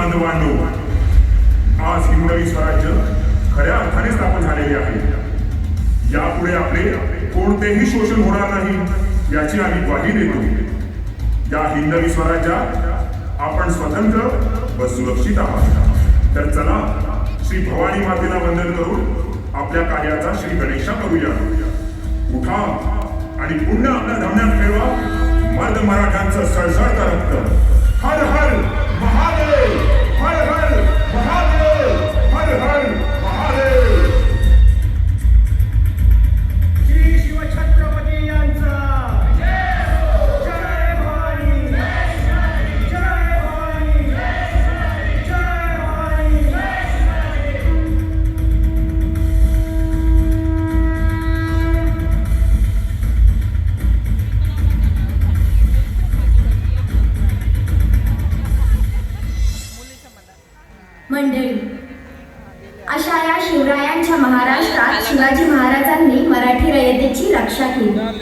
बांधवांनो, आज हिंदवी स्वराज्य खऱ्या अर्थाने स्थापन झालेले आहे. यापुढे आपले कोणतेही शोषण होणार नाही याची आम्ही ग्वाही देतो. या हिंदवी स्वराज्यात आपण स्वतंत्र व सुरक्षित आहात. तर चला श्री भवानी मातेला वंदन करून आपल्या कार्याचा श्री गणेशा करूया. उठा आणि पुन्हा आपल्या धमन्यात ठेवा मर्द मराठ्यांचं सळसळतं रक्त. हर हर महादेव, हर हर महादेव, हर हर महादेव. श्री शिवछत्रपती यांचा जय भवानी, जय भवानी, जय भवानी. मंडळी, अशा या शिवरायांच्या महाराष्ट्रात शिवाजी महाराजांनी मराठी रयतेची रक्षा केली.